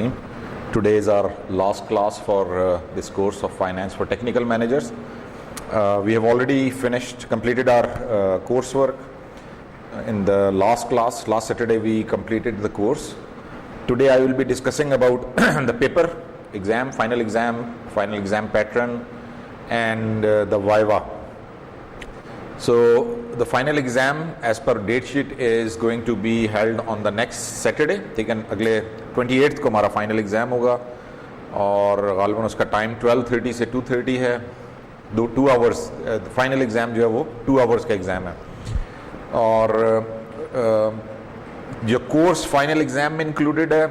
Bismillahirrahmanirrahim. Today is our last class for this course of Finance for Technical Managers. We have already completed our coursework. In the last class, last Saturday, we completed the course. Today I will be discussing about the paper, exam, final exam pattern, and the Viva. So the final exam as per date sheet is going to be held on the next Saturday. ठीक है, अगले 28th को हमारा final exam होगा और ग़ालिबन उसका time 12:30 से 2:30 है. 2 आवर्स फाइनल एग्ज़ाम जो है वो 2 आवर्स का एग्ज़ाम है. और जो कोर्स फाइनल एग्ज़ाम में इंक्लूडेड है,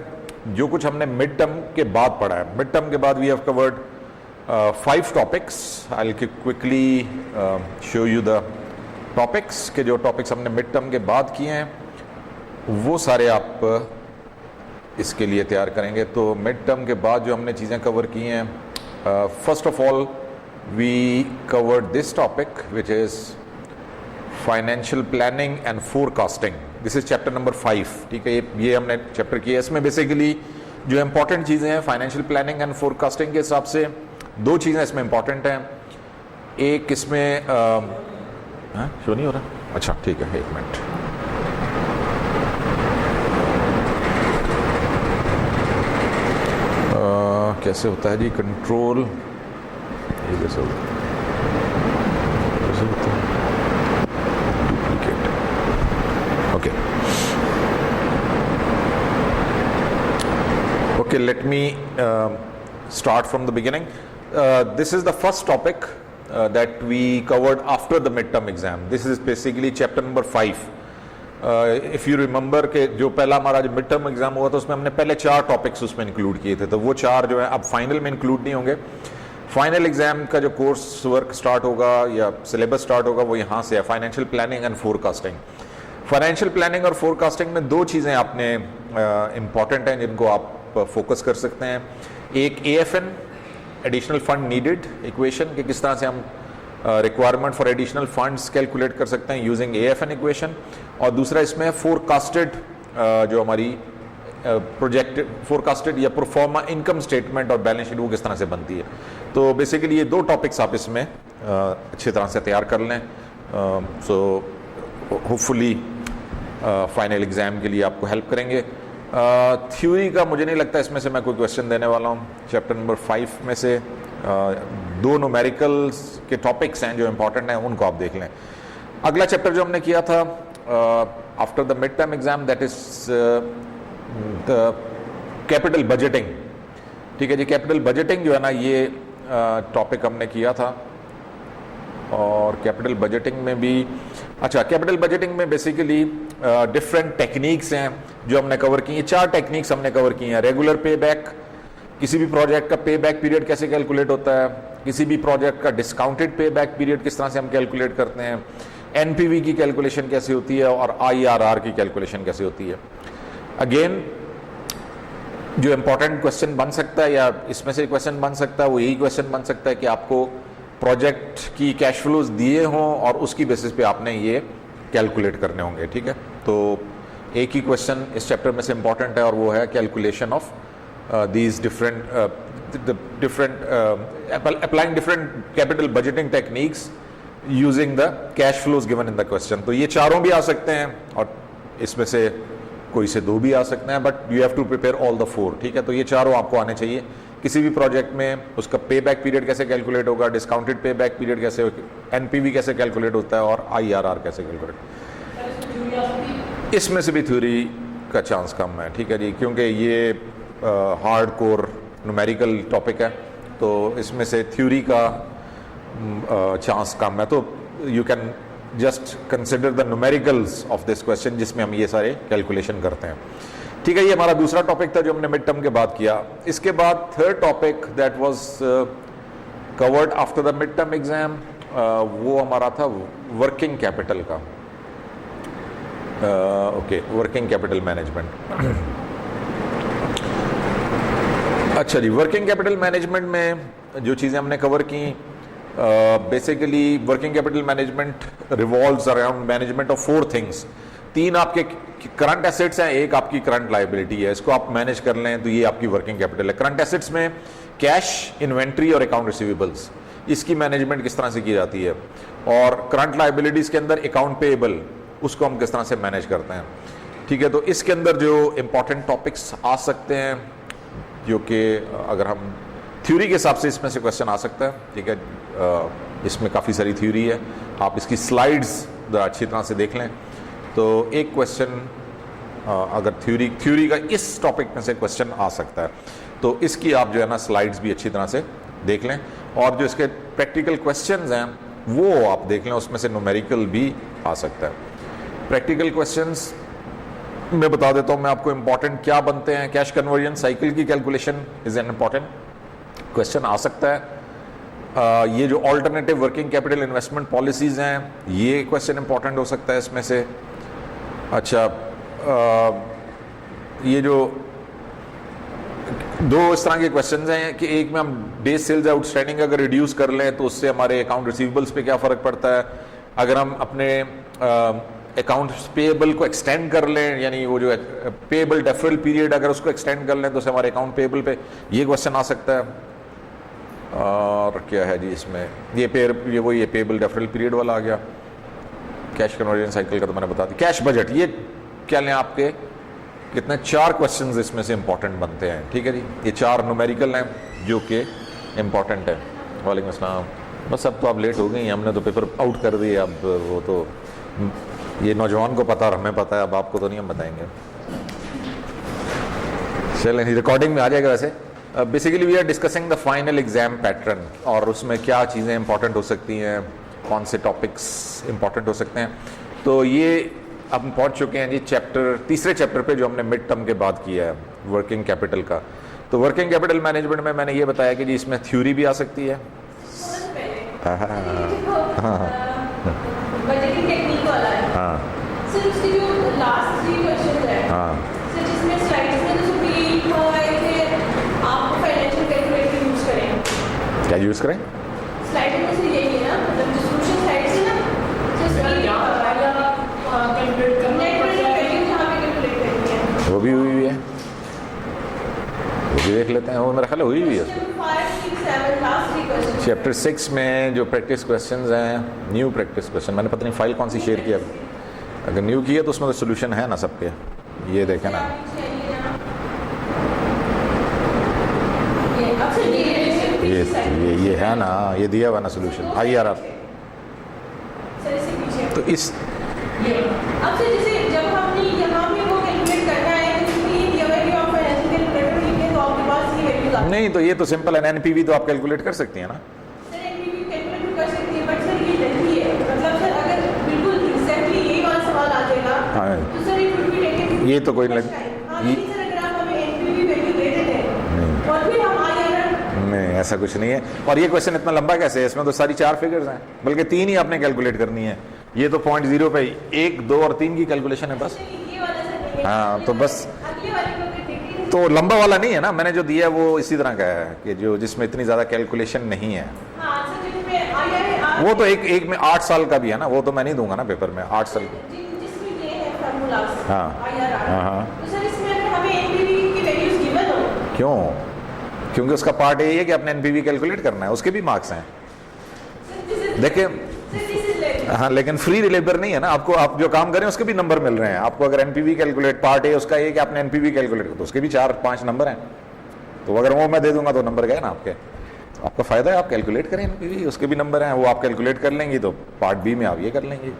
जो कुछ हमने मिड टर्म के बाद पढ़ा है, मिड टर्म के बाद we have covered 5 topics. I will quickly show you the topics के जो टॉपिक्स हमने मिड टर्म के बाद किए हैं वो सारे आप इसके लिए तैयार करेंगे. तो मिड टर्म के बाद जो हमने चीज़ें कवर की हैं, first of all we covered this topic which is financial planning and forecasting. This is chapter number 5. ठीक है, ये हमने चैप्टर किया. इसमें बेसिकली जो इम्पोर्टेंट चीज़ें हैं फाइनेंशियल प्लानिंग एंड फोरकास्टिंग के हिसाब से 2 चीज़ें इसमें इम्पॉर्टेंट हैं. एक इसमें शो नहीं हो रहा, अच्छा ठीक है, 1 मिनट. कैसे होता है जी कंट्रोल, ये कैसे होता है duplicate. Okay okay, let me start from the beginning. This is the first topic that we covered after the midterm exam. This is basically chapter number 5. If you remember कि जो पहला हमारा जो midterm exam हुआ था उसमें हमने पहले 4 टॉपिक्स उसमें इंक्लूड किए थे, तो वो 4 जो है अब फाइनल में इंक्लूड नहीं होंगे. फाइनल एग्जाम का जो कोर्स वर्क स्टार्ट होगा या सिलेबस स्टार्ट होगा वो यहाँ से है, financial planning and forecasting. Financial planning और फोरकास्टिंग में 2 चीज़ें आपने इम्पॉर्टेंट हैं जिनको आप फोकस कर सकते हैं. एक AFN, additional fund needed equation, कि किस तरह से हम requirement for additional funds calculate कर सकते हैं यूजिंग AFN इक्वेशन. और दूसरा इसमें फोरकास्टेड जो हमारी प्रोजेक्ट फोरकास्टेड या प्रोफॉर्मा इनकम स्टेटमेंट और बैलेंस शीट वो किस तरह से बनती है. तो बेसिकली ये 2 टॉपिक्स आप इसमें अच्छी तरह से तैयार कर लें. सो होपफुली फाइनल एग्ज़ाम के लिए आपको हेल्प करेंगे. थ्योरी का मुझे नहीं लगता इसमें से मैं कोई क्वेश्चन देने वाला हूँ. चैप्टर नंबर 5 में से 2 न्यूमेरिकल्स के टॉपिक्स हैं जो इम्पोर्टेंट हैं, उनको आप देख लें. अगला चैप्टर जो हमने किया था after the mid term exam, that is the capital budgeting. ठीक है जी, कैपिटल बजटिंग जो है ना, ये टॉपिक हमने किया था. और कैपिटल बजटिंग में भी, अच्छा, कैपिटल बजटिंग में बेसिकली डिफरेंट टेक्निक्स हैं जो हमने कवर की हैं. 4 टेक्निक्स हमने कवर की हैं. रेगुलर पे बैक, किसी भी प्रोजेक्ट का पे बैक पीरियड कैसे कैलकुलेट होता है, किसी भी प्रोजेक्ट का डिस्काउंटेड पे बैक पीरियड किस तरह से हम कैलकुलेट करते हैं, NPV की कैलकुलेशन कैसे होती है और IRR की कैलकुलेशन कैसे होती है. अगेन जो इंपॉर्टेंट क्वेश्चन बन सकता है या इसमें से क्वेश्चन बन सकता है वो यही क्वेश्चन बन सकता है कि आपको प्रोजेक्ट की कैश फ्लोज दिए हों और उसकी बेसिस पे आपने ये कैलकुलेट करने होंगे. ठीक है, तो एक ही क्वेश्चन इस चैप्टर में से इंपॉर्टेंट है और वो है calculation of these different applying different capital budgeting techniques using the cash flows given in the question. तो ये चारों भी आ सकते हैं और इसमें से कोई से 2 भी आ सकते हैं, but you have to prepare all the 4. ठीक है, तो ये चारों आपको आने चाहिए. किसी भी प्रोजेक्ट में उसका पे बैक पीरियड कैसे कैलकुलेट होगा, डिस्काउंटेड पे बैक पीरियड कैसे, NPV कैसे कैलकुलेट होता है और IRR कैसे कैलकुलेट. इसमें से भी थ्योरी का चांस कम है. ठीक है जी, क्योंकि ये हार्ड कोर न्यूमेरिकल टॉपिक है तो इसमें से थ्योरी का चांस कम है. तो you can just consider the numericals of this question जिसमें हम ये सारे कैलकुलेशन करते हैं. ठीक है, ये हमारा दूसरा टॉपिक था जो हमने मिड टर्म के बाद किया. इसके बाद third topic that was covered after the mid term exam, वो हमारा था वर्किंग कैपिटल का. Okay, working capital management. अच्छा जी, वर्किंग कैपिटल मैनेजमेंट में जो चीज़ें हमने कवर की, basically working capital management revolves around management of 4 things. 3 आपके करंट एसेट्स हैं, एक आपकी करंट लायबिलिटी है, इसको आप मैनेज कर लें तो ये आपकी वर्किंग कैपिटल है। करंट एसेट्स में कैश, इन्वेंट्री और अकाउंट रिसीवेबल्स, इसकी मैनेजमेंट किस तरह से की जाती है, और करंट लायबिलिटीज के अंदर अकाउंट पेएबल, उसको हम किस तरह से मैनेज करते हैं। ठीक है, तो इसके अंदर जो इंपॉर्टेंट टॉपिक्स आ सकते हैं, जो कि अगर हम थ्योरी के हिसाब से इसमें से क्वेश्चन आ सकता है। ठीक है, इसमें काफ़ी सारी थ्योरी है, आप इसकी स्लाइड्स अच्छी तरह से देख लें तो एक क्वेश्चन अगर थ्योरी का इस टॉपिक में से क्वेश्चन आ सकता है, तो इसकी आप जो है ना स्लाइड्स भी अच्छी तरह से देख लें, और जो इसके प्रैक्टिकल क्वेश्चंस हैं वो आप देख लें, उसमें से न्यूमेरिकल भी आ सकता है। प्रैक्टिकल क्वेश्चंस मैं बता देता हूँ मैं आपको, इंपॉर्टेंट क्या बनते हैं। कैश कन्वर्जन साइकिल की calculation is an important question आ सकता है। ये जो alternative working capital investment policies हैं, ये क्वेश्चन इंपॉर्टेंट हो सकता है इसमें से। अच्छा, ये जो दो इस तरह के क्वेश्चंस हैं कि एक में हम डे सेल्स आउटस्टैंडिंग अगर रिड्यूस कर लें तो उससे हमारे अकाउंट रिसीवेबल्स पे क्या फ़र्क पड़ता है। अगर हम अपने अकाउंट पेएबल को एक्सटेंड कर लें, यानी वो जो पेएबल डेफरल पीरियड अगर उसको एक्सटेंड कर लें तो उससे हमारे अकाउंट पेएबल पे ये क्वेश्चन आ सकता है। और क्या है जी इसमें, ये पेएबल डेफरल पीरियड वाला आ गया। कैश कन्वर्जन साइकिल का तो मैंने बता दिया। कैश बजट, ये क्या लें आपके कितने 4 क्वेश्चंस इसमें से इंपॉर्टेंट बनते हैं। ठीक है जी, ये 4 न्यूमेरिकल हैं जो कि इंपॉर्टेंट है। वालेकुम अस्सलाम। बस अब तो आप लेट हो गई, हमने तो पेपर आउट कर दिए, अब वो तो ये नौजवान को पता और हमें पता है, अब आपको तो नहीं हम बताएंगे। चलें, रिकॉर्डिंग में आ जाएगा। वैसे basically we are discussing the final exam pattern, और उसमें क्या चीज़ें इंपॉर्टेंट हो सकती हैं, कौन से टॉपिक्स इंपॉर्टेंट हो सकते हैं। तो ये अब हम पहुंच चुके हैं जी तीसरे चैप्टर पे, जो हमने मिड टर्म के बाद किया है, वर्किंग कैपिटल का। तो वर्किंग कैपिटल मैनेजमेंट में मैंने ये बताया कि जी इसमें थ्योरी भी आ सकती है। बजटिंग टेक्निक वाला है। हाँ, सर उसकी जो लास्ट 3 क्वेश्चंस है, हाँ, सर जिसमें स्लाइड्स में जो भी लिखा हुआ है कि आप फाइनेंशियल कैलकुलेटर यूज करें। क्या यूज़ करें? स्लाइड में से यही है ना, मतलब जो सोल्यूशन स्लाइड्स है ना, जो स्लाइड कैलकुलेट करना है, वैल्यू जहां पे कैलकुलेट करनी है वो भी हुई है, वो भी देख लेते हैं। वो मेरा ख्याल हुई है। 5, 6, 7 लास्ट 3 क्वेश्चंस। चैप्टर 6 में जो प्रैक्टिस क्वेश्चंस हैं, न्यू प्रैक्टिस क्वेश्चन, मैंने पता नहीं फाइल कौन सी शेयर किया, अगर न्यू की है तो उसमें तो सोल्यूशन है ना सबके, ये देखें ना। ये है ना, ये दिया हुआ ना सोल्यूशन, IRR। तो इस अब से जैसे जब हमने यहाँ पे वो कैलकुलेट करना है, तो इसमें ये दिया हुआ है कि आप फाइनेंशियल कैलकुलेटर लिखें तो आपके पास ये वैल्यूज आती है। नहीं, तो ये तो सिंपल है, NPV तो आप कैलकुलेट कर सकती हैं ना। सर एनपीवी कैलकुलेट कर सकती है, बट सर ये नहीं है, मतलब सर अगर बिल्कुल एग्जैक्टली यही वाला सवाल आ जाएगा तो sir it would be taken. ये तो कोई सर अगर आप हमें एनपीवी वैल्यू दे देते हैं और फिर हम IRR, नहीं ऐसा कुछ नहीं है। और ये क्वेश्चन इतना लंबा कैसे है, इसमें तो सारी 4 फिगर्स हैं, बल्कि 3 ही आपने कैलकुलेट करनी है। ये तो पॉइंट 0 पे 1, 2 और 3 की कैलकुलेशन है बस। ये वाला सर नहीं है। हाँ, तो बस अगले वाले को अगर देखें तो लंबा वाला नहीं है ना, मैंने जो दिया है वो इसी तरह का है कि जो जिसमें इतनी ज़्यादा कैलकुलेशन नहीं है। हाँ सर जिसमें IRR, वो तो एक में 8 साल का भी है ना, वो तो मैं नहीं दूंगा ना पेपर में 8 साल का। जिसमें ये है फार्मूलास हाँ। IRR, हाँ। तो सर इसमें अगर हमें एनपीवी की वैल्यूज गिवन हो, क्यों? क्योंकि उसका पार्ट यही है कि आपने NPV कैलकुलेट करना है, उसके भी मार्क्स हैं। देखिए, हाँ, लेकिन फ्री लेबर नहीं है ना, आपको आप जो काम करें उसके भी नंबर मिल रहे हैं आपको। अगर NPV कैलकुलेट पार्ट है उसका ये कि आपने NPV कैलकुलेट किया तो उसके भी 4-5 नंबर हैं। तो अगर वो मैं दे दूंगा तो नंबर गए ना आपके, आपका फायदा है, आप कैलकुलेट करें NPV, उसके भी नंबर हैं, वो आप कैलकुलेट कर लेंगी तो पार्ट B में आप ये कर लेंगे।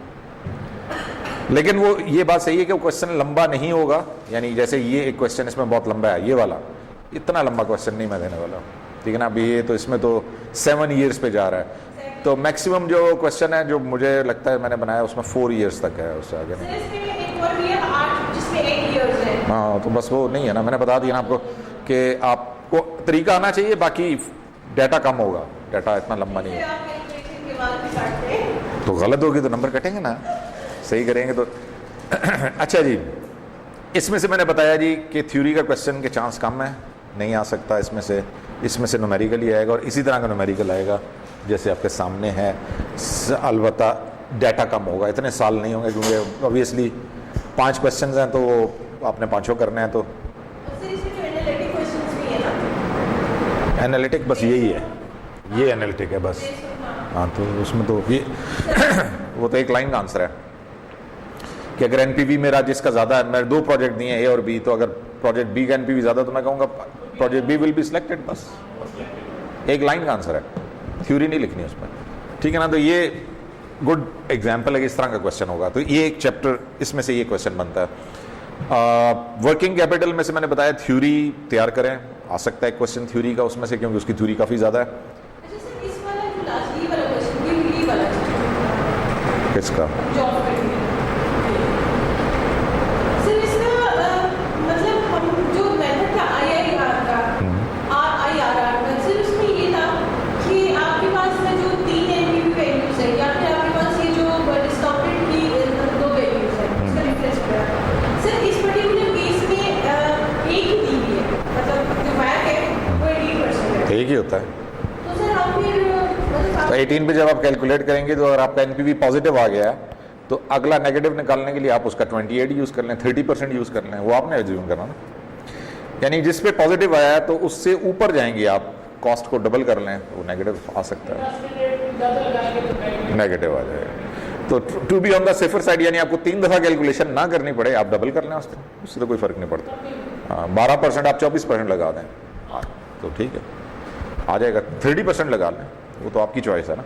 लेकिन वो ये बात सही है कि वो क्वेश्चन लंबा नहीं होगा, यानी जैसे ये एक क्वेश्चन इसमें बहुत लंबा है, ये वाला इतना लंबा क्वेश्चन नहीं मैं देने वाला, ठीक है ना। अभी ये तो इसमें तो 7 ईयर्स पे जा रहा है, तो मैक्सिमम जो क्वेश्चन है जो मुझे लगता है मैंने बनाया उसमें 4 ईयर्स तक है, उससे आगे नहीं। एक और भी है 8 जिसमें 8 इयर्स है। हाँ, तो बस वो नहीं है ना, मैंने बता दिया ना आपको कि आपको तरीका आना चाहिए, बाकी डाटा कम होगा, डाटा इतना लंबा नहीं है। आप कैलकुलेशन के बाद भी काटते हैं तो गलत होगी तो नंबर कटेंगे ना, सही करेंगे तो। अच्छा जी, इसमें से मैंने बताया जी कि थ्योरी का क्वेश्चन के चांस कम है, नहीं आ सकता इसमें से न्यूमेरिकल ही आएगा, और इसी तरह का न्यूमेरिकल आएगा जैसे आपके सामने है। अलबत्ता डाटा कम होगा, इतने साल नहीं होंगे, क्योंकि ऑब्वियसली 5 क्वेश्चंस हैं तो आपने पांचों करने हैं, तो सर इसमें जो एनालिटिक क्वेश्चंस भी है ना, एनालिटिक बस यही है, ये एनालिटिक है बस। हाँ, तो उसमें तो ये वो तो एक लाइन का आंसर है कि अगर एनपीवी मेरा जिसका ज़्यादा है, मैं 2 प्रोजेक्ट दिए ए और बी, तो अगर प्रोजेक्ट बी का एनपीवी ज़्यादा तो मैं कहूँगा project B will be selected, बस एक लाइन का आंसर है, थ्योरी नहीं लिखनी उसमें, ठीक है ना। तो ये गुड एग्जाम्पल है कि इस तरह का क्वेश्चन होगा। तो ये एक चैप्टर, इसमें से ये क्वेश्चन बनता है। वर्किंग कैपिटल में से मैंने बताया थ्योरी तैयार करें, आ सकता है क्वेश्चन थ्योरी का उसमें से, क्योंकि उसकी थ्योरी काफ़ी ज़्यादा है। अच्छा सर इस वाला जो लास्ट ये वाला क्वेश्चन ये वाला किसका? जॉब करेंगे सर इसका मतलब हम जो मेथड था IIR का RIRR का, सर उसमें ये था कि आपके पास में जो 3 एनपीवी वैल्यूज है या फिर आपके पास ये जो डिस्काउंटेड की 2 वैल्यूज है उसका रिफ्रेश करा। सर इस पर्टिकुलर केस में एक ही दी हुई है, मतलब जो वैक है वो 80% है, एक ही होता है। तो सर हम फिर मतलब तो 18 पे जब आप कैलकुलेट करेंगे तो अगर आपका एनपीवी पॉजिटिव आ गया है तो अगला नेगेटिव निकालने के लिए आप उसका 28 यूज़ कर लें, 30% यूज़ कर लें, वो आपने एज्यूम करना ना। यानी जिस पे पॉजिटिव आया है तो उससे ऊपर जाएंगे आप, कॉस्ट को डबल कर लें तो नेगेटिव आ सकता है, नेगेटिव आ जाएगा। तो to be on the safer side, यानी आपको 3 दफ़ा कैलकुलेशन ना करनी पड़े, आप डबल कर लें उससे तो कोई फर्क नहीं पड़ता। हाँ, 12% आप 24% लगा दें तो ठीक है, आ जाएगा। 30% लगा लें, वो तो आपकी चॉइस है ना।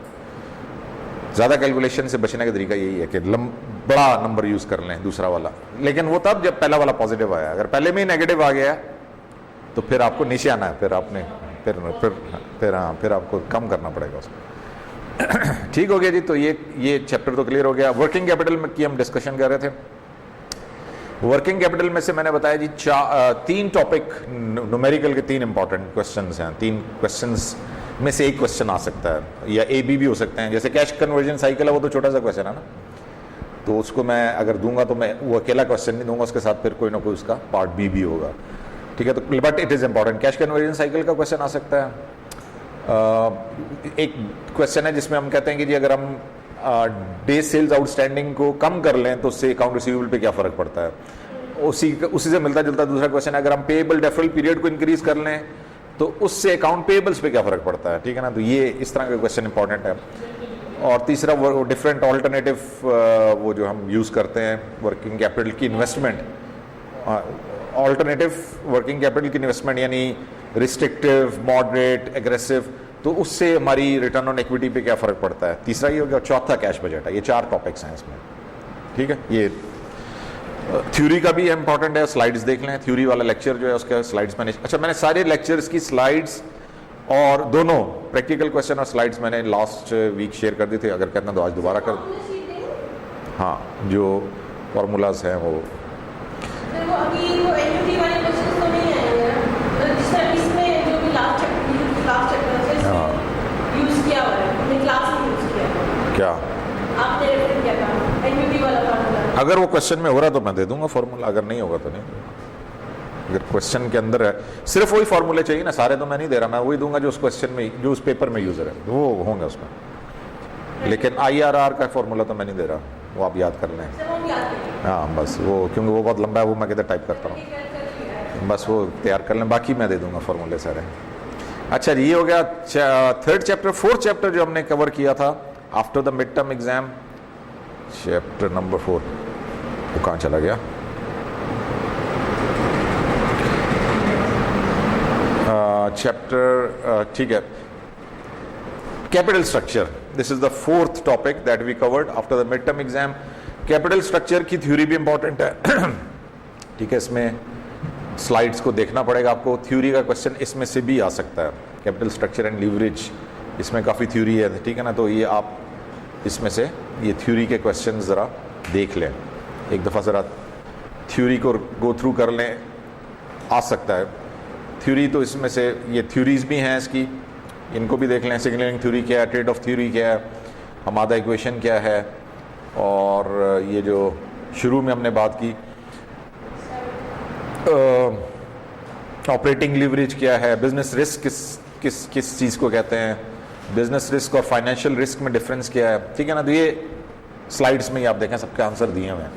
ज़्यादा कैलकुलेशन से बचने का तरीका यही है कि बड़ा नंबर यूज़ कर लें दूसरा वाला, लेकिन वो तब जब पहला वाला पॉजिटिव आया। अगर पहले में ही नेगेटिव आ गया तो फिर आपको नीचे आना है, फिर आपने फिर आपको कम करना पड़ेगा उसको। ठीक हो गया जी। तो ये चैप्टर तो क्लियर हो गया। वर्किंग कैपिटल में की हम डिस्कशन कर रहे थे। वर्किंग कैपिटल में से मैंने बताया जी 3 टॉपिक न्यूमेरिकल के 3 इंपॉर्टेंट क्वेश्चंस हैं। 3 क्वेश्चंस में से एक क्वेश्चन आ सकता है, या ए बी भी हो सकते हैं। जैसे कैश कन्वर्जन साइकिल है, वो तो छोटा सा क्वेश्चन है ना, तो उसको मैं अगर दूंगा तो मैं वो अकेला क्वेश्चन नहीं दूंगा, उसके साथ फिर कोई ना कोई उसका पार्ट बी भी होगा, ठीक है। तो but it is important. Cash conversion cycle का क्वेश्चन आ सकता है। एक क्वेश्चन है जिसमें हम कहते हैं कि जी अगर हम डे सेल्स आउटस्टैंडिंग को कम कर लें तो उससे अकाउंट रिसीवेबल पे क्या फ़र्क पड़ता है। उसी से मिलता जुलता दूसरा क्वेश्चन है, अगर हम पेएबल डेफरल पीरियड को इंक्रीज कर लें तो उससे अकाउंट पेएबल्स पे क्या फ़र्क पड़ता है, ठीक है ना। तो ये इस तरह का क्वेश्चन इंपॉर्टेंट है। और तीसरा वो डिफरेंट ऑल्टरनेटिव वो जो हम यूज़ करते हैं वर्किंग कैपिटल की इन्वेस्टमेंट, ऑल्टरनेटिव वर्किंग कैपिटल की इन्वेस्टमेंट यानी रिस्ट्रिक्टिव, मॉडरेट, एग्रेसिव, तो उससे हमारी रिटर्न ऑन इक्विटी पे क्या फ़र्क पड़ता है। तीसरा ये हो गया। चौथा कैश बजट है। ये 4 टॉपिक्स हैं इसमें, ठीक है। ये थ्योरी का भी इंपॉर्टेंट है। स्लाइड्स देख लें, थ्योरी वाला लेक्चर जो है उसका स्लाइड्स मैंने, अच्छा मैंने सारे लेक्चर्स की स्लाइड्स और दोनों प्रैक्टिकल क्वेश्चन और स्लाइड्स मैंने लास्ट वीक शेयर कर दी थी। अगर कहते हैं तो आज दोबारा कर, हाँ जो फॉर्मूलाज हैं वो अभी वो एनयूटी वाले क्वेश्चंस तो नहीं आएंगे ना, जिस तरह इसमें जो भी लास्ट चैप्टर है यूज किया हुआ है, हमने क्लास में यूज किया, क्या आपने रेफर किया था एनयूटी वाला फार्मूला। अगर वो क्वेश्चन में हो रहा तो मैं दे दूंगा फॉर्मूला, अगर नहीं होगा तो नहीं दूंगा। अगर क्वेश्चन के अंदर है सिर्फ वही फॉर्मूले चाहिए ना, सारे तो मैं नहीं दे रहा, मैं वही दूंगा जो उस क्वेश्चन में, जो उस पेपर में यूजर है वो होंगे उसमें। लेकिन IRR का फॉर्मूला तो मैं नहीं दे रहा, वो आप याद कर लें। हाँ बस वो, क्योंकि वो बहुत लंबा है, वो मैं किधर टाइप करता हूँ, बस वो तैयार कर लें, बाकी मैं दे दूंगा फॉर्मूले सारे। अच्छा जी, ये हो गया 3rd चैप्टर। 4th चैप्टर जो हमने कवर किया था after the mid term exam, chapter number 4, वो कहाँ चला गया। चैप्टर ठीक है, capital structure. This is the 4th topic that we covered after the mid term exam. Capital structure की थ्योरी भी इंपॉर्टेंट है, ठीक है। इसमें स्लाइड्स को देखना पड़ेगा आपको। थ्योरी का क्वेश्चन इसमें से भी आ सकता है, कैपिटल स्ट्रक्चर एंड लीवरेज, इसमें काफ़ी थ्योरी है, ठीक है ना। तो ये आप इसमें से ये थ्योरी के क्वेश्चन ज़रा देख लें, एक दफ़ा ज़रा थ्योरी को गो थ्रू कर लें, आ सकता है। थ्योरी तो इसमें से ये थ्योरीज भी हैं इसकी, इनको भी देख लें। सिग्नलिंग थ्योरी क्या है, ट्रेड ऑफ थ्योरी क्या है, हमादा इक्वेशन क्या है, और ये जो शुरू में हमने बात की ऑपरेटिंग लीवरेज क्या है, बिजनेस रिस्क किस चीज़ को कहते हैं, बिजनेस रिस्क और फाइनेंशियल रिस्क में डिफरेंस क्या है, ठीक है ना। तो ये स्लाइड्स में ही आप देखें, सबके आंसर दिए हुए हैं।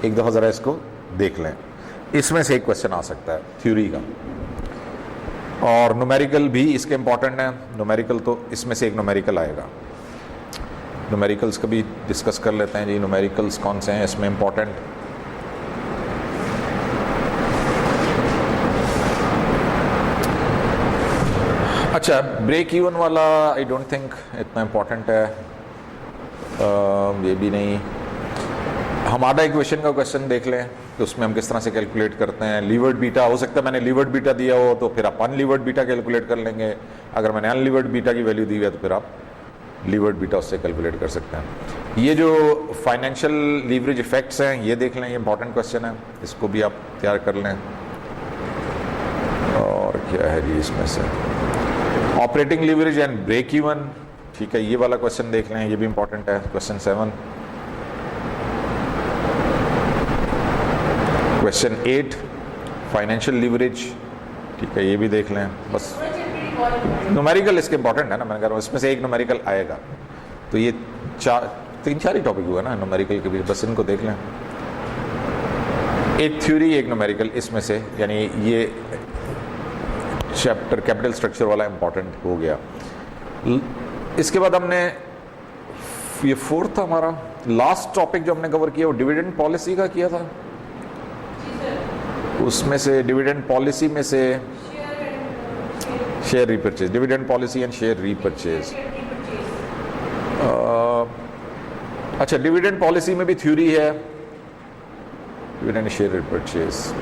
एक दफ़ा ज़रा इसको देख लें, इसमें से एक क्वेश्चन आ सकता है थ्योरी का। और न्यूमेरिकल भी इसके इम्पॉर्टेंट है, न्यूमेरिकल तो इसमें से एक न्यूमेरिकल आएगा। न्यूमेरिकल्स का भी डिस्कस कर लेते हैं जी, न्यूमेरिकल्स कौन से हैं इसमें इम्पॉर्टेंट। अच्छा, ब्रेक इवन वाला आई डोंट थिंक इतना इम्पॉर्टेंट है, ये भी नहीं। हमारा इक्वेशन का क्वेश्चन देख लें कि उसमें हम किस तरह से कैलकुलेट करते हैं। लीवर्ड बीटा, हो सकता है मैंने लीवर्ड बीटा दिया हो तो फिर आप अनलीवर्ड बीटा कैलकुलेट कर लेंगे, अगर मैंने अनलीवर्ड बीटा की वैल्यू दी है तो फिर आप लीवर्ड बीटा उससे कैलकुलेट कर सकते हैं। ये जो फाइनेंशियल लीवरेज इफेक्ट्स हैं ये देख लें, ये इंपॉर्टेंट क्वेश्चन है, इसको भी आप तैयार कर लें। और क्या है जी इसमें से, operating leverage and break even, ठीक है, ये वाला क्वेश्चन देख लें, ये भी इंपॉर्टेंट है, क्वेश्चन 7। क्वेश्चन 8 फाइनेंशियल लीवरेज, ठीक है, ये भी देख लें। बस न्यूमेरिकल इसके इंपॉर्टेंट है ना, मैंने कहा इसमें से एक न्यूमेरिकल आएगा, तो ये 3-4 ही टॉपिक हुआ ना न्यूमेरिकल के भी, बस इनको देख लें। एक थ्योरी एक न्यूमेरिकल इसमें से, यानी ये चैप्टर कैपिटल स्ट्रक्चर वाला इंपॉर्टेंट हो गया। इसके बाद हमने ये 4th हमारा लास्ट टॉपिक जो हमने कवर किया वो डिविडेंड पॉलिसी का किया था। उसमें से डिविडेंड पॉलिसी में से share repurchase, dividend policy and share repurchase. अच्छा, डिविडेंड पॉलिसी में भी थ्योरी है, डिविडेंड शेयर रीपरचेज।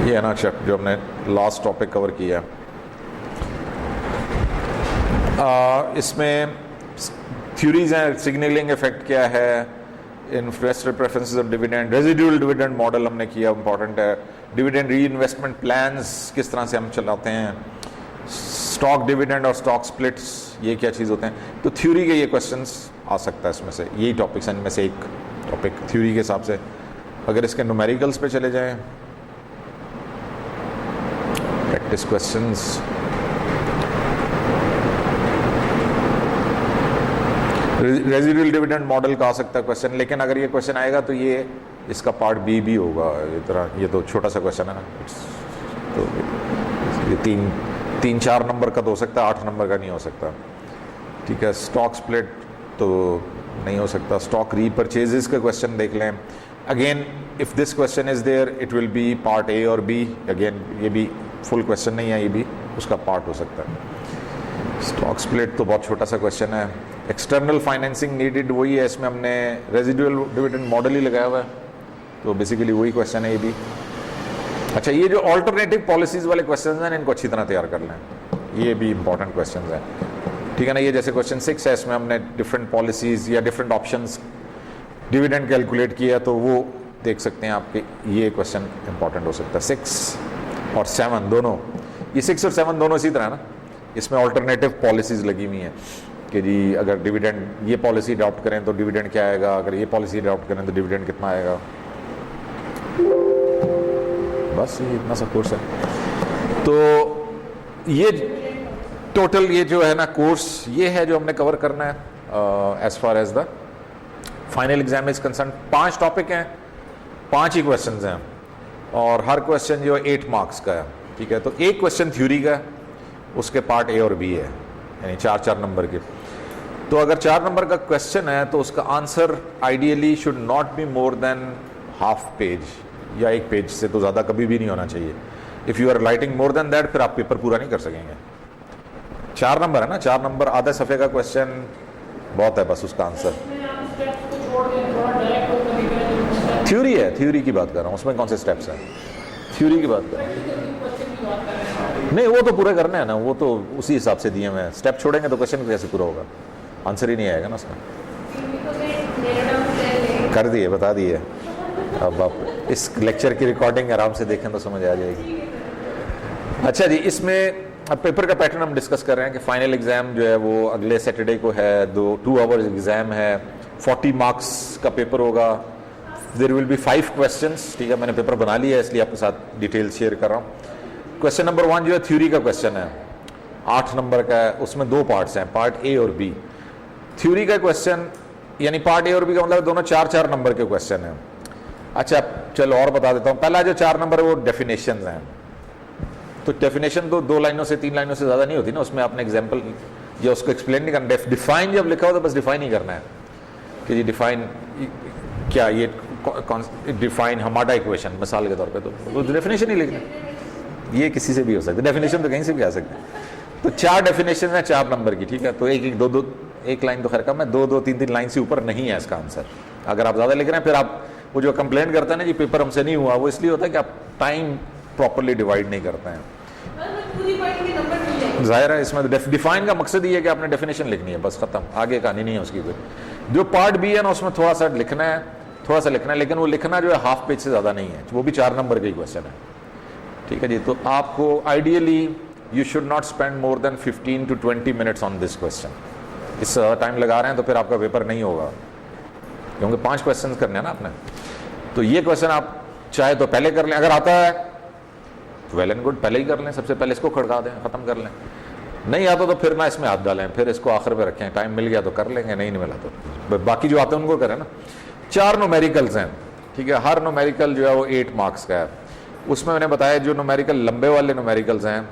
ये है ना चैप्टर जो हमने लास्ट टॉपिक कवर किया। इसमें थ्योरीज हैं, सिग्नलिंग इफेक्ट क्या है, investor preferences of dividend, residual dividend model हमने किया, इंपॉर्टेंट है। डिविडेंड री इन्वेस्टमेंट प्लान्स किस तरह से हम चलाते हैं, स्टॉक डिविडेंड और स्टॉक स्प्लिट्स ये क्या चीज़ होते हैं। तो थ्योरी के ये क्वेश्चंस आ सकता है इसमें से, यही टॉपिक्स हैं इनमें से एक टॉपिक थ्योरी के हिसाब से। अगर इसके न्यूमेरिकल्स पे चले जाएं, practice questions, residual dividend model का आ सकता है क्वेश्चन, लेकिन अगर ये क्वेश्चन आएगा तो ये इसका पार्ट बी भी होगा। ये तो छोटा सा क्वेश्चन है ना, तो ये 3-4 नंबर का तो हो सकता है, 8 नंबर का नहीं हो सकता, ठीक है। स्टॉक स्प्लिट तो नहीं हो सकता। स्टॉक रीपरचेजेस का क्वेश्चन देख लें। Again if this question is there it will be part A और बी, अगेन ये भी फुल क्वेश्चन नहीं है, ये भी उसका पार्ट हो सकता है। स्टॉक स्प्लिट तो बहुत छोटा सा क्वेश्चन है। एक्सटर्नल फाइनेंसिंग नीडेड वही है, इसमें हमने रेजिडुअल डिविडेंड मॉडल ही लगाया हुआ है, तो बेसिकली वही क्वेश्चन है ये भी। अच्छा, ये जो ऑल्टरनेटिव पॉलिसीज वाले क्वेश्चन हैं इनको अच्छी तरह तैयार कर लें, ये भी इंपॉर्टेंट क्वेश्चन हैं, ठीक है ना। ये जैसे क्वेश्चन 6 है, इसमें हमने डिफरेंट पॉलिसीज या डिफरेंट ऑप्शंस डिविडेंड कैलकुलेट किया, तो वो देख सकते हैं आपके, ये क्वेश्चन इंपॉर्टेंट हो सकता है। 6 और 7 दोनों, ये 6 और 7 दोनों इसी तरह ना, इसमें ऑल्टरनेटिव पॉलिसीज लगी हुई हैं कि जी अगर डिविडेंड ये पॉलिसी अडॉप्ट करें तो डिविडेंड क्या आएगा, अगर ये पॉलिसी अडॉप्ट करें तो डिविडेंड कितना आएगा। बस ये इतना सा कोर्स है। तो ये टोटल ये जो है ना कोर्स, ये है जो हमने कवर करना है as far as the final exam is concern. 5 topic हैं, 5 ही क्वेश्चंस हैं, और हर क्वेश्चन जो 8 मार्क्स का है, ठीक है। तो एक क्वेश्चन थ्योरी का, उसके पार्ट ए और बी है, यानी 4-4 नंबर के। तो अगर 4 नंबर का क्वेश्चन है तो उसका answer ideally should not be more than half page, या 1 पेज से तो ज़्यादा कभी भी नहीं होना चाहिए। If you are writing more than that फिर आप पेपर पूरा नहीं कर सकेंगे। 4 नंबर है ना, 4 नंबर आधे सफ़े का क्वेश्चन बहुत है, बस उसका आंसर। थ्योरी है, थ्योरी की बात कर रहा हूँ, उसमें कौन से स्टेप्स हैं, थ्योरी की बात कर रहा हूँ। नहीं, वो तो पूरे करने हैं ना, वो तो उसी हिसाब से दिए हुए हैं। स्टेप छोड़ेंगे तो क्वेश्चन कैसे पूरा होगा, आंसर ही नहीं आएगा ना उसमें। कर दिए, बता दिए। अब आप इस लेक्चर की रिकॉर्डिंग आराम से देखें तो समझ आ जाएगी। अच्छा जी, इसमें अब पेपर का पैटर्न हम डिस्कस कर रहे हैं कि फाइनल एग्जाम जो है वो अगले सैटरडे को है, 2 आवर्स एग्जाम है, 40 मार्क्स का पेपर होगा। देयर विल बी 5 क्वेश्चंस, ठीक है। मैंने पेपर बना लिया है इसलिए आपके साथ डिटेल शेयर कर रहा हूँ। क्वेश्चन नंबर 1 जो है थ्योरी का क्वेश्चन है। 8 नंबर का है, उसमें 2 पार्ट्स हैं, पार्ट ए और बी। थ्योरी का क्वेश्चन यानी पार्ट ए और बी का मतलब दोनों 4-4 नंबर के क्वेश्चन हैं। अच्छा चलो और बता देता हूँ, पहला जो 4 नंबर है वो डेफिनेशन हैं। तो डेफिनेशन तो 2 लाइनों से 3 लाइनों से ज़्यादा नहीं होती ना, उसमें आपने एग्जाम्पल या उसको एक्सप्लेन नहीं करना। डिफाइन जब लिखा हो तो बस डिफाइन ही करना है कि जी डिफाइन क्या, ये डिफाइन हमारा इक्वेशन मिसाल के तौर पे, तो डेफिनेशन ही लिखना। ये किसी से भी हो सकता है, डेफिनेशन तो कहीं से भी आ सकती है। तो 4 डेफिनेशन है 4 नंबर की, ठीक है। तो एक लाइन तो खैर कम है, 2-3 लाइन से ऊपर नहीं है इसका आंसर। अगर आप ज़्यादा लिख रहे हैं फिर आप वो जो कंप्लेंट करते हैं ना जी पेपर हमसे नहीं हुआ, वो इसलिए होता है कि आप टाइम प्रॉपरली डिवाइड नहीं करते हैं। जाहिर है इसमें डिफाइन का मकसद ये है कि आपने डेफिनेशन लिखनी है, बस खत्म, आगे कहानी नहीं है उसकी कोई। जो पार्ट बी है ना उसमें थोड़ा सा लिखना है, लेकिन वो लिखना जो है हाफ पेज से ज़्यादा नहीं है, वो भी 4 नंबर का ही क्वेश्चन है, ठीक है जी। तो आपको ideally you should not spend more than 15 to 20 minutes on this question. इससे ज़्यादा टाइम लगा रहे हैं तो फिर आपका पेपर नहीं होगा, क्योंकि 5 क्वेश्चन करने हैं ना आपने। तो ये क्वेश्चन आप चाहे तो पहले कर लें, अगर आता है तो वेल एंड गुड, पहले ही कर लें, सबसे पहले इसको खड़का दें, ख़त्म कर लें। नहीं आता तो फिर ना इसमें हाथ डालें, फिर इसको आखिर में रखें, टाइम मिल गया तो कर लेंगे, नहीं मिला तो बाकी जो आते हैं उनको करें ना। 4 न्यूमेरिकल्स हैं, ठीक है। हर न्यूमेरिकल जो है वो 8 मार्क्स का है। उसमें मैंने बताया जो न्यूमेरिकल लंबे वाले न्यूमेरिकल्स हैं,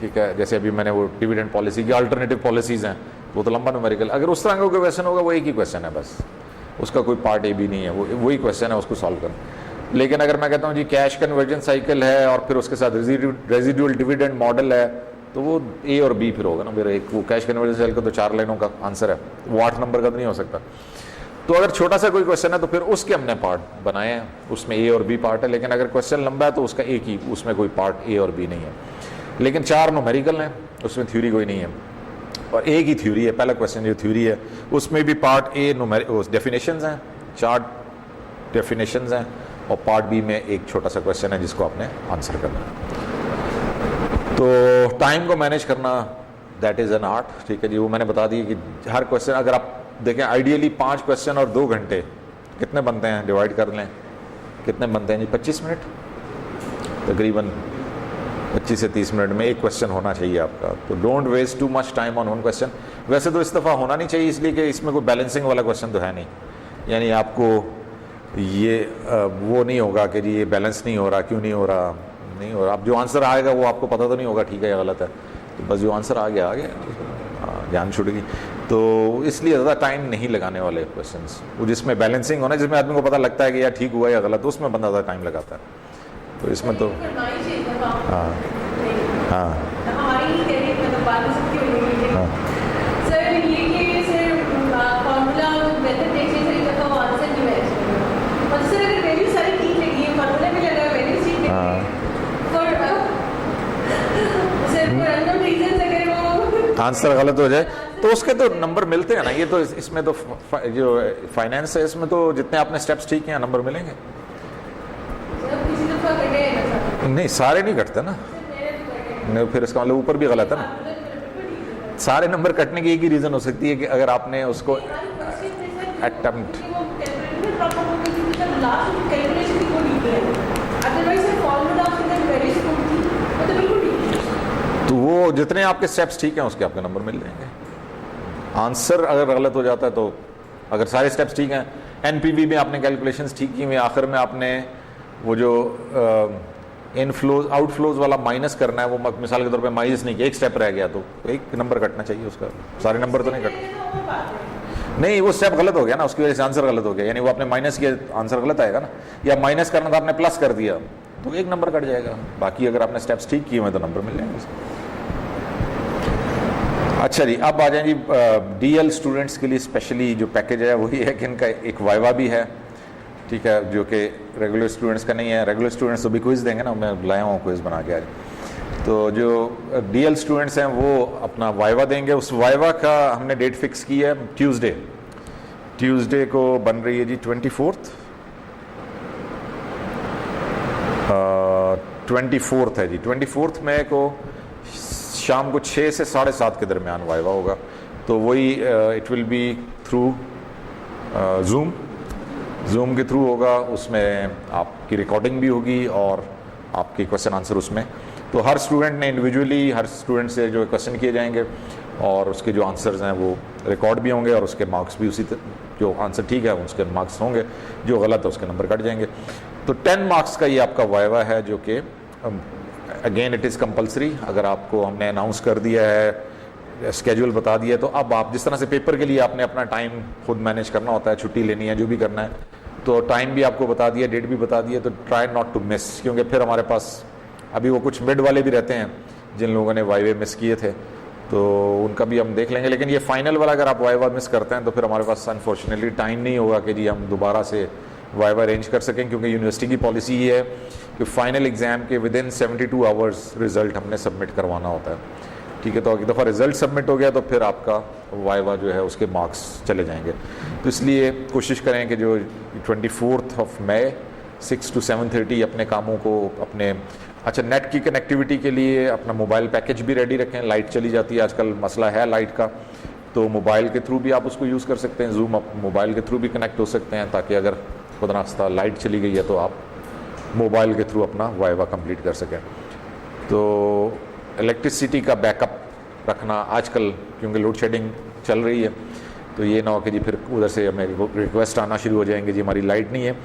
ठीक है, जैसे अभी मैंने वो डिविडेंड पॉलिसी की अल्टरनेटिव पॉलिसीज़ हैं, वो तो लंबा न्यूमेरिकल। अगर उस तरह का कोई क्वेश्चन होगा वो एक ही क्वेश्चन है बस, उसका कोई पार्ट ए भी नहीं है, वो वही क्वेश्चन है, उसको सॉल्व करना। लेकिन अगर मैं कहता हूँ जी कैश कन्वर्जन साइकिल है और फिर उसके साथ रेजिडुअल डिविडेंड मॉडल है, तो वो ए और बी फिर होगा ना मेरा। एक वो कैश कन्वर्जन साइकिल तो 4 लाइनों का आंसर है, वो 8 नंबर का तो नहीं हो सकता। तो अगर छोटा सा कोई क्वेश्चन है तो फिर उसके हमने पार्ट बनाए हैं, उसमें ए और बी पार्ट है। लेकिन अगर क्वेश्चन लंबा है तो उसका एक ही, उसमें कोई पार्ट ए और बी नहीं है। लेकिन 4 न्यूमेरिकल हैं, उसमें थ्योरी कोई नहीं है, और एक ही थ्योरी है। पहला क्वेश्चन जो थ्योरी है उसमें भी पार्ट ए डेफिनेशंस हैं, 4 डेफिनेशंस हैं, और पार्ट बी में एक छोटा सा क्वेश्चन है जिसको आपने आंसर करना है। तो टाइम को मैनेज करना दैट इज़ एन आर्ट, ठीक है जी। वो मैंने बता दिया कि हर क्वेश्चन अगर आप देखें आइडियली 5 क्वेश्चन और 2 घंटे कितने बनते हैं, डिवाइड कर लें, कितने बनते हैं जी 25 मिनट, तकरीबन 25 से 30 मिनट में एक क्वेश्चन होना चाहिए आपका। तो don't waste too much time on one question. वैसे तो इस दफ़ा होना नहीं चाहिए, इसलिए कि इसमें कोई बैलेंसिंग वाला क्वेश्चन तो है नहीं, यानी आपको ये वो नहीं होगा कि जी ये बैलेंस नहीं हो रहा, क्यों नहीं हो रहा, नहीं हो रहा। अब जो आंसर आएगा वो आपको पता तो नहीं होगा ठीक है या गलत है, तो बस जो आंसर आ गया ध्यान छूट गई। तो इसलिए ज़्यादा टाइम नहीं लगाने वाले क्वेश्चंस, वो जिसमें बैलेंसिंग होना, जिसमें आदमी को पता लगता है कि यार ठीक हुआ या गलत, तो उसमें बंदा ज़्यादा टाइम लगाता है। तो इसमें तो हाँ हाँ आंसर गलत हो जाए तो उसके तो नंबर मिलते हैं ना। ये तो इसमें तो जो फाइनेंस है इसमें तो जितने आपने स्टेप्स ठीक किए नंबर मिलेंगे। नहीं सारे नहीं कटते ना, नहीं फिर इसका मतलब ऊपर भी गलत है ना। सारे नंबर कटने की एक ही रीज़न हो सकती है कि अगर आपने उसको अटेम्प्ट, तो वो जितने आपके स्टेप्स ठीक हैं उसके आपके नंबर मिल जाएंगे। आंसर अगर गलत हो जाता है तो अगर सारे स्टेप्स ठीक हैं, एनपीवी में आपने कैलकुलेशंस ठीक की हुई, आखिर में आपने वो जो इनफ्लोज आउटफ्लोज वाला माइनस करना है, वो मिसाल के तौर पे माइनस नहीं किया, एक स्टेप रह गया तो एक नंबर कटना चाहिए उसका, सारे नंबर तो नहीं कट नहीं, वो स्टेप गलत हो गया ना, उसकी वजह से आंसर गलत हो गया। यानी वो आपने माइनस किया आंसर गलत आएगा ना, या माइनस करना था आपने प्लस कर दिया तो एक नंबर कट जाएगा। बाकी अगर आपने स्टेप्स ठीक किए हुए तो नंबर मिल जाएंगे। अच्छा जी, अब आ जाए जी डीएल स्टूडेंट्स के लिए स्पेशली जो पैकेज है वही है कि इनका एक वाइवा भी है, ठीक है, जो कि रेगुलर स्टूडेंट्स का नहीं है। रेगुलर स्टूडेंट्स तो भी क्विज़ देंगे ना, मैं लाया हूँ क्विज़ बना के आज। तो जो डीएल स्टूडेंट्स हैं वो अपना वाइवा देंगे। उस वाइवा का हमने डेट फिक्स की है ट्यूसडे को बन रही है जी 24th है जी। 24th मई को शाम को 6 से 7:30 के दरमियान वाइवा होगा। तो वही it will B through zoom के थ्रू होगा। उसमें आपकी रिकॉर्डिंग भी होगी और आपके क्वेश्चन आंसर उसमें तो हर स्टूडेंट ने इंडिविजुअली हर स्टूडेंट से जो क्वेश्चन किए जाएंगे और उसके जो आंसर्स हैं वो रिकॉर्ड भी होंगे और उसके मार्क्स भी उसी जो आंसर ठीक है उसके मार्क्स होंगे, जो गलत है उसके नंबर कट जाएंगे। तो 10 मार्क्स का ये आपका वाइवा है, जो कि अगेन इट इज़ कंपलसरी। अगर आपको हमने अनाउंस कर दिया है, स्केड्यूल बता दिया है, तो अब आप जिस तरह से पेपर के लिए आपने अपना टाइम खुद मैनेज करना होता है, छुट्टी लेनी है, जो भी करना है, तो टाइम भी आपको बता दिया, डेट भी बता दिया, तो ट्राई नॉट टू मिस, क्योंकि फिर हमारे पास अभी वो कुछ मिड वाले भी रहते हैं जिन लोगों ने वाइवे मिस किए थे, तो उनका भी हम देख लेंगे। लेकिन ये फाइनल वाला अगर आप वाइवा मिस करते हैं तो फिर हमारे पास अनफॉर्चुनेटली टाइम नहीं होगा कि जी हम दोबारा से वाइवा अरेंज कर सकें, क्योंकि यूनिवर्सिटी की पॉलिसी ये है कि फाइनल एग्ज़ाम के विदिन 72 आवर्स रिज़ल्ट हमने सबमिट करवाना होता है। ठीक है, तो एक दफ़ा रिज़ल्ट सबमिट हो गया तो फिर आपका वाइवा जो है उसके मार्क्स चले जाएंगे। तो इसलिए कोशिश करें कि जो 24 मई 6 to 7:30 अपने कामों को अपने अच्छा नेट की कनेक्टिविटी के लिए अपना मोबाइल पैकेज भी रेडी रखें। लाइट चली जाती है आजकल, मसला है लाइट का, तो मोबाइल के थ्रू भी आप उसको यूज़ कर सकते हैं। जूम आप मोबाइल के थ्रू भी कनेक्ट हो सकते हैं, ताकि अगर खुद नाश्ता लाइट चली गई है तो आप मोबाइल के थ्रू अपना वाइवा कंप्लीट कर सकें। तो इलेक्ट्रिसिटी का बैकअप रखना आजकल, क्योंकि लोड शेडिंग चल रही है, तो ये ना हो कि जी फिर उधर से हमें रिक्वेस्ट आना शुरू हो जाएंगे जी हमारी लाइट नहीं है।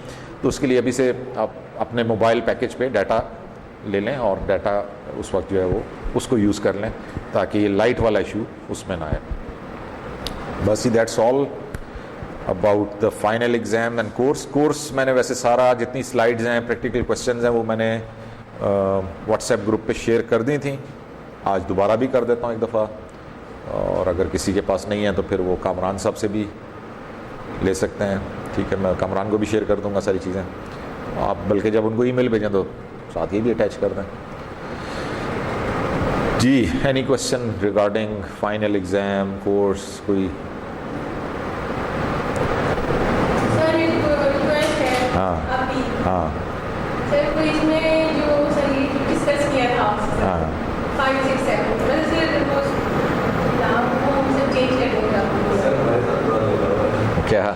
तो उसके लिए अभी से आप अपने मोबाइल पैकेज पे डाटा ले लें और डाटा उस वक्त जो है वो उसको यूज़ कर लें, ताकि लाइट वाला इशू उसमें ना आए। बस ही that's all about the final exam and course मैंने वैसे सारा जितनी स्लाइड्स हैं, प्रैक्टिकल क्वेश्चंस हैं, वो मैंने व्हाट्सएप ग्रुप पे शेयर कर दी थी। आज दोबारा भी कर देता हूँ एक दफ़ा, और अगर किसी के पास नहीं है तो फिर वो कामरान साहब से भी ले सकते हैं। ठीक है, मैं कामरान को भी शेयर कर दूँगा सारी चीज़ें। आप बल्कि जब उनको ईमेल भेजें तो साथ ही भी अटैच कर दें। जी, any question regarding final exam course? कोई? सर एक रिक्वेस्ट है। हाँ अभी हाँ सर कोई इसमें जो सर ये डिस्कस किया था आपसे हाँ 5, 6, 7 मतलब सर वो नाम वो हमसे चेंज कर देगा। क्या?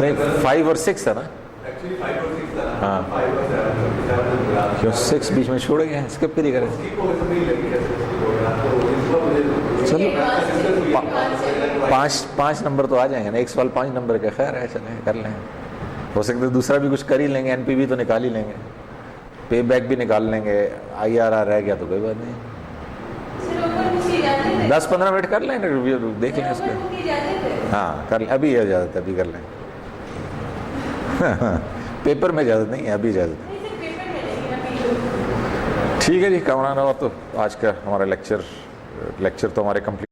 नहीं, 5 और 6 है ना? हाँ, क्यों 6 बीच में छोड़ गए? स्किप भी नहीं करें? चलो 5 नंबर तो आ जाएंगे ना, एक सवाल 5 नंबर का, खैर है, चलें कर लें। हो सकता है दूसरा भी कुछ कर ही लेंगे, एनपीवी तो निकाल ही लेंगे, पे बैक भी निकाल लेंगे, IRR रह गया तो कोई बात नहीं। 10-15 मिनट कर लें, रिव्यू देख लें उसको। हाँ कर लें, अभी इजाज़त है, अभी कर लें। पेपर में इजाज़त नहीं है, अभी इजाज़त है। ठीक है जी, कामरान, और तो आज का हमारा लेक्चर तो हमारे कंप्लीट।